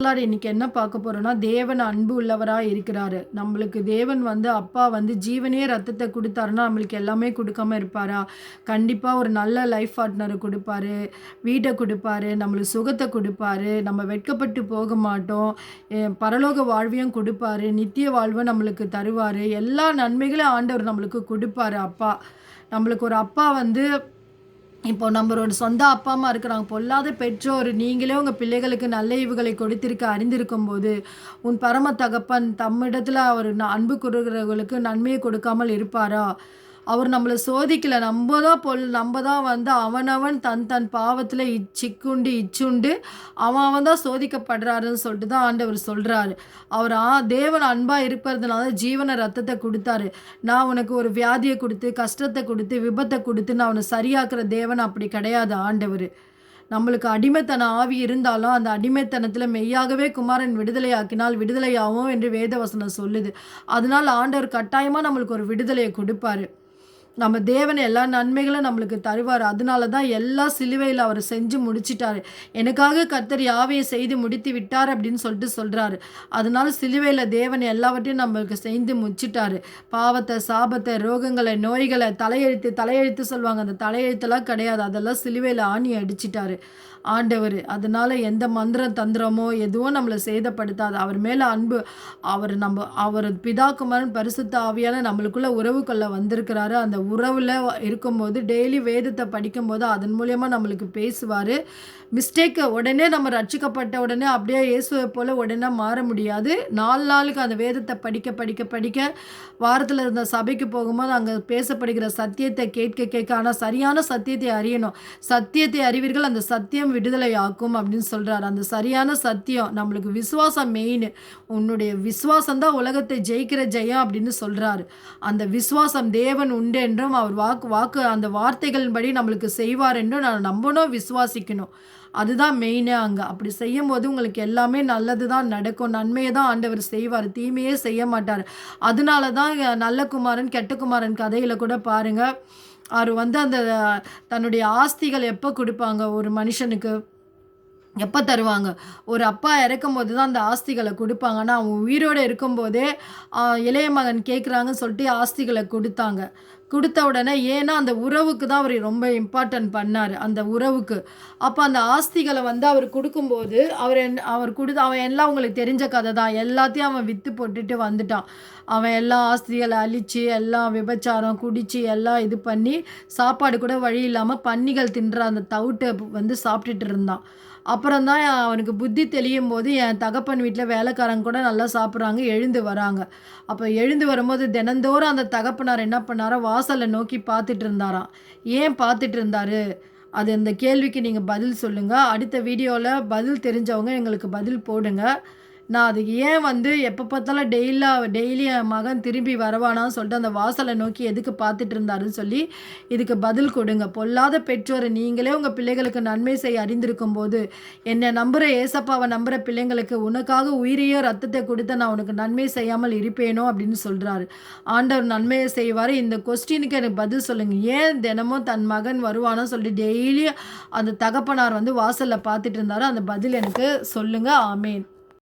இன்னைக்கு என்ன பார்க்க போறோம்னா, தேவன் அன்பு உள்ளவரா இருக்கிறாரு. நம்மளுக்கு தேவன் அப்பா ஜீவனே ரத்தத்த குடுத்தாருன்னா, நம்மளுக்கு எல்லாமே குடுக்காம இருப்பாரா? கண்டிப்பா ஒரு நல்ல லைஃப் பார்ட்னர குடுப்பாரு, வீட்ட குடுப்பாரு, நம்மளுக்கு சுகத்த குடுப்பாரு, நம்ம வெட்கப்பட்டு போக மாட்டோம். பரலோக வாழ்வையும் குடுப்பாரு, நித்திய வாழ்வ நம்மளுக்கு தருவாரு. எல்லா நன்மைகளையும் ஆண்டவர் நம்மளுக்கு குடுப்பாரு அப்பா. நம்மளுக்கு ஒரு அப்பா இப்போ நம்மளோட சொந்த அப்பா, அம்மா இருக்கிறாங்க. பொல்லாத பெற்றோர் நீங்களே உங்க பிள்ளைகளுக்கு நல்ல ஈவுகளை கொடுத்திருக்க அறிந்திருக்கும்போது, உன் பரம தகப்பன் தம்மிடத்தில அவர் அன்பு கூறுகிறவர்களுக்கு நன்மையை கொடுக்காமல் இருப்பாரா? அவர் நம்மள சோதிக்கல. நம்ப தான் அவனவன் தன் தன் பாவத்தில இச்சுண்டு அவன் அவன் தான் சோதிக்கப்படுறாருன்னு சொல்லிட்டு தான் ஆண்டவர் சொல்றாரு. அவர் தேவன் அன்பா இருக்கிறதுனால ஜீவன ரத்தத்த குடுத்தாரு. நான் உனக்கு ஒரு வியாதிய குடுத்து, கஷ்டத்த குடுத்து, விபத்த குடுத்து நான் உன்ன சரியாக்குற தேவன் அப்படி கிடையாது ஆண்டவரு. நம்மளுக்கு அடிமைத்தன ஆவி இருந்தாலும், அந்த அடிமைத்தனத்தில மெய்யாகவே குமாரன் விடுதலையாக்கினால் விடுதலையாவோம் என்று வேதவசனம் சொல்லுது. அதனால ஆண்டவர் கட்டாயமா நம்மளுக்கு ஒரு விடுதலைய குடுப்பாரு. நம்ம தேவன் எல்லா நன்மைகளும் நம்மளுக்கு தருவார். அதனால தான் எல்லாம் சிலுவையில அவர் செஞ்சு முடிச்சிட்டாரு. எனக்காக கர்த்தர் யாவையும் செய்து முடித்து விட்டார் அப்படின்னு சொல்லிட்டு சொல்றாரு. அதனால சிலுவையில தேவன் எல்லாவற்றையும் நம்மளுக்கு செய்து முடிச்சிட்டாரு. பாவத்த, சாபத்த, ரோகங்கள, நோய்கள, தலையெழுத்து சொல்லுவாங்க. அந்த தலையெழுத்தெல்லாம் கிடையாது. அதெல்லாம் சிலுவையில ஆணி அடிச்சிட்டாரு ஆண்டவரு. அதனால எந்த மந்திரம், தந்திரமோ எதுவும் நம்மள சேதப்படுத்தாது. அவர் மேல அன்பு அவர் பிதா, குமாரன், பரிசுத்த ஆவியால நம்மளுக்குள்ள உறவு கொள்ள வந்திருக்கிறாரு. அந்த உறவுல இருக்கும்போது டெய்லி வேதத்த படிக்கும்போது அதன் மூலியமா நம்மளுக்கு பேசுவாரு. உடனே நம்ம ரட்சிக்கப்பட்ட உடனே அப்படியே இயேசுவை போல உடனே மாற முடியாது. நாளுக்கு அந்த வேதத்த படிக்க வாரத்துல இருந்த சபைக்கு போகும்போது அங்க பேசப்படுகிற சத்தியத்தை கேட்க ஆனா சரியான சத்தியத்தை அறியணும். சத்தியத்தை அறிவீர்கள், அந்த சத்தியம் விடுதலை ஆக்கும் அப்படின்னு சொல்றாரு. அந்த சரியான சத்தியம் நம்மளுக்கு விசுவாசம் மெயின். உன்னுடைய விசுவாசம் தான் உலகத்தை ஜெயிக்கிற ஜெயம் அப்படின்னு சொல்றாரு. அந்த விசுவாசம் தேவன் உண்டு என்றும் அவர் வாக்கு அந்த வார்த்தைகளின்படி நம்மளுக்கு செய்வார் என்றும் நான் நம்பணும், விசுவாசிக்கணும். அதுதான் மெயினே அங்க. அப்படி செய்யும்போது உங்களுக்கு எல்லாமே நல்லது தான் நடக்கும். நன்மையை தான் ஆண்டவர் செய்வார். தீமையே செய்ய மாட்டார். அதனால தான் நல்ல குமாரன், கெட்ட குமாரன் கதையில கூட பாருங்க. அவர் அந்த தன்னுடைய ஆஸ்திகள் எப்போ குடுப்பாங்க ஒரு மனுஷனுக்கு? எப்போ தருவாங்க? ஒரு அப்பா இறக்கும்போது தான் அந்த ஆஸ்திகள குடுப்பாங்க. ஆனா அவன் உயிரோட இருக்கும்போதே இளைய மகன் கேட்குறாங்கன்னு சொல்லிட்டு ஆஸ்திகள குடுத்தாங்க. குடுத்த உடனே ஏன்னா அந்த உறவுக்கு தான் அவர் ரொம்ப இம்பார்ட்டன்ட் பண்ணாரு. அந்த உறவுக்கு. அப்போ அந்த ஆஸ்திகள அவர் குடுக்கும்போது அவன் எல்லாம் உங்களுக்கு தெரிஞ்ச கதை தான். எல்லாத்தையும் அவன் வித்து போட்டுட்டு வந்துட்டான். அவன் எல்லா ஆஸ்திகள அழிச்சு, எல்லாம் விபச்சாரம், குடிச்சு எல்லாம் இது பண்ணி, சாப்பாடு கூட வழி இல்லாம பன்னிகள் தின்ற அந்த தவிட்ட சாப்பிட்டுட்டு இருந்தான். அப்புறம் தான் அவனுக்கு புத்தி தெளியும்போது, என் தகப்பன் வீட்ல வேலைக்காரங்க கூட நல்லா சாப்பிட்றாங்க, எழுந்து வராங்க. அப்போ எழுந்து வரும்போது தினந்தோறும் அந்த தகப்பனார் என்ன பண்ணாராம், வாசல நோக்கி பார்த்துட்டு இருந்தாராம். ஏன் பார்த்துட்டு இருந்தாரு? அது அந்த கேள்விக்கு நீங்க பதில் சொல்லுங்க. அடுத்த வீடியோல பதில் தெரிஞ்சவங்க எங்களுக்கு பதில் போடுங்க. நான் அதுக்கு ஏன் எப்போ பார்த்தாலும் டெய்லி என் மகன் திரும்பி வருவானான்னு சொல்லிட்டு அந்த வாசலை நோக்கி எதுக்கு பார்த்துட்டு இருந்தாருன்னு சொல்லி இதுக்கு பதில் கொடுங்க. பொல்லாத பெற்றோர் நீங்களே உங்கள் பிள்ளைகளுக்கு நன்மை செய்ய அறிந்திருக்கும் போது என்னை நம்புகிற ஏசப்பாவை நம்புகிற பிள்ளைங்களுக்கு உனக்காக உயிரையோ ரத்தத்தை கொடுத்த நான் உனக்கு நன்மை செய்யாமல் இருப்பேனோ அப்படின்னு சொல்கிறாரு. ஆண்டவர் நன்மையை செய்வார். இந்த கொஸ்டினுக்கு எனக்கு பதில் சொல்லுங்கள். ஏன் தினமும் தன் மகன் வருவானோ சொல்லி டெய்லியும் அந்த தகப்பனார் வாசலில் பார்த்துட்டு இருந்தாரோ அந்த பதில் எனக்கு சொல்லுங்கள். ஆமேன்.